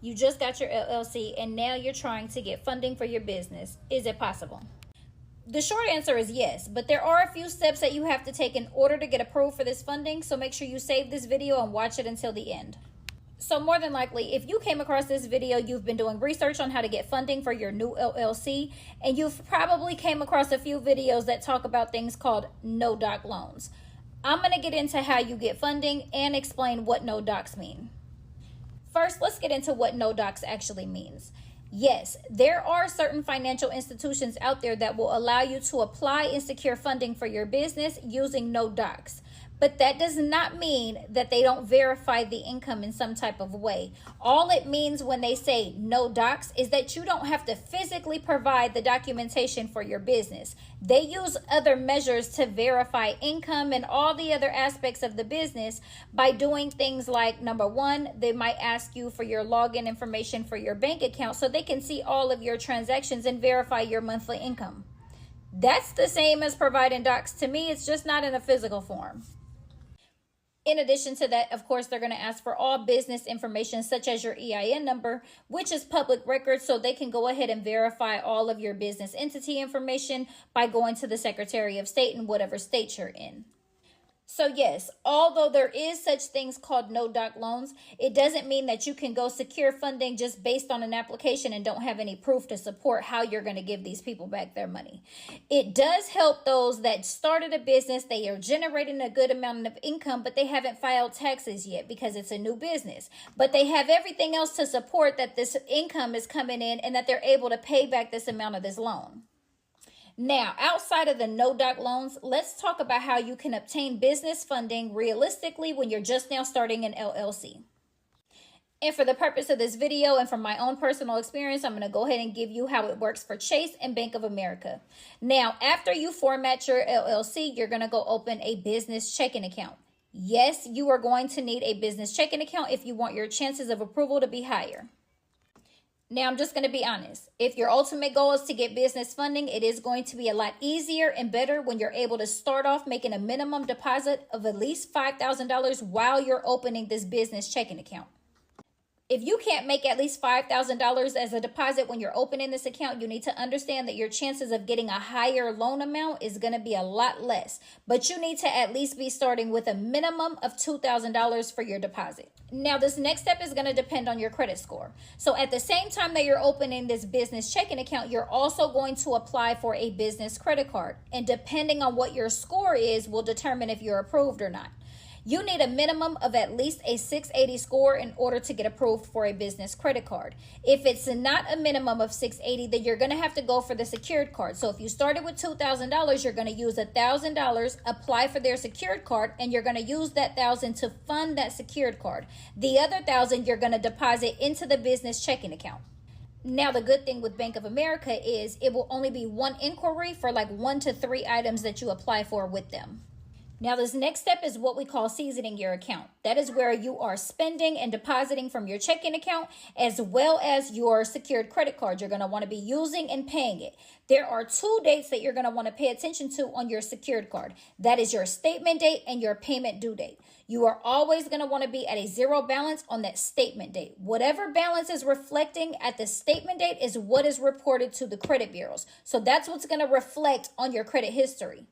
You just got your LLC and now you're trying to get funding for your business. Is it possible? The short answer is yes, but there are a few steps that you have to take in order to get approved for this funding, so make sure you save this video and watch it until the end. So more than likely, if you came across this video, you've been doing research on how to get funding for your new LLC, and you've probably came across a few videos that talk about things called no-doc loans. I'm going to get into how you get funding and explain what no-docs mean. First, let's get into what no-docs actually means. Yes, there are certain financial institutions out there that will allow you to apply and secure funding for your business using no-docs. But that does not mean that they don't verify the income in some type of way. All it means when they say no docs is that you don't have to physically provide the documentation for your business. They use other measures to verify income and all the other aspects of the business by doing things like, number one, they might ask you for your login information for your bank account so they can see all of your transactions and verify your monthly income. That's the same as providing docs to me. It's just not in a physical form. In addition to that, of course, they're going to ask for all business information such as your EIN number, which is public record, so they can go ahead and verify all of your business entity information by going to the Secretary of State in whatever state you're in. So yes, although there is such things called no-doc loans, it doesn't mean that you can go secure funding just based on an application and don't have any proof to support how you're going to give these people back their money. It does help those that started a business, they are generating a good amount of income, but they haven't filed taxes yet because it's a new business. But they have everything else to support that this income is coming in and that they're able to pay back this amount of this loan. Now, outside of the no-doc loans, let's talk about how you can obtain business funding realistically when you're just now starting an LLC. And for the purpose of this video and from my own personal experience, I'm going to go ahead and give you how it works for Chase and Bank of America. Now, after you format your LLC, you're going to go open a business checking account. Yes, you are going to need a business checking account if you want your chances of approval to be higher. Now, I'm just going to be honest. If your ultimate goal is to get business funding, it is going to be a lot easier and better when you're able to start off making a minimum deposit of at least $5,000 while you're opening this business checking account. If you can't make at least $5,000 as a deposit when you're opening this account, you need to understand that your chances of getting a higher loan amount is going to be a lot less. But you need to at least be starting with a minimum of $2,000 for your deposit. Now, this next step is going to depend on your credit score. So at the same time that you're opening this business checking account, you're also going to apply for a business credit card. And depending on what your score is will determine if you're approved or not. You need a minimum of at least a 680 score in order to get approved for a business credit card. If it's not a minimum of 680, then you're going to have to go for the secured card. So if you started with $2,000, you're going to use $1,000, apply for their secured card, and you're going to use that $1,000 to fund that secured card. The other $1,000 you're going to deposit into the business checking account. Now, the good thing with Bank of America is it will only be one inquiry for like 1 to 3 items that you apply for with them. Now, this next step is what we call seasoning your account. That is where you are spending and depositing from your checking account as well as your secured credit card. You're going to want to be using and paying it. There are 2 dates that you're going to want to pay attention to on your secured card. That is your statement date and your payment due date. You are always going to want to be at a zero balance on that statement date. Whatever balance is reflecting at the statement date is what is reported to the credit bureaus. So that's what's going to reflect on your credit history.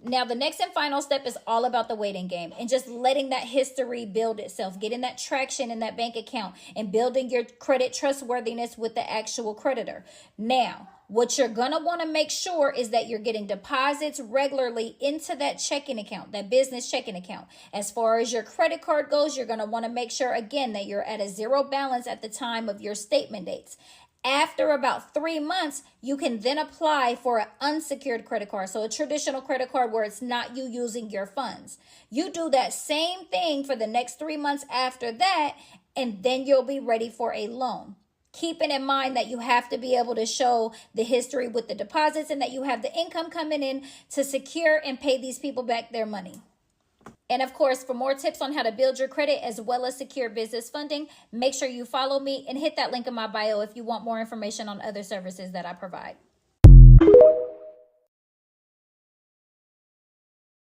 Now, the next and final step is all about the waiting game and just letting that history build itself, getting that traction in that bank account and building your credit trustworthiness with the actual creditor. Now, what you're going to want to make sure is that you're getting deposits regularly into that checking account, that business checking account. As far as your credit card goes, you're going to want to make sure, again, that you're at a zero balance at the time of your statement dates. After about 3 months, you can then apply for an unsecured credit card. So a traditional credit card where it's not you using your funds. You do that same thing for the next 3 months after that, and then you'll be ready for a loan. Keeping in mind that you have to be able to show the history with the deposits and that you have the income coming in to secure and pay these people back their money. And of course, for more tips on how to build your credit as well as secure business funding, make sure you follow me and hit that link in my bio if you want more information on other services that I provide.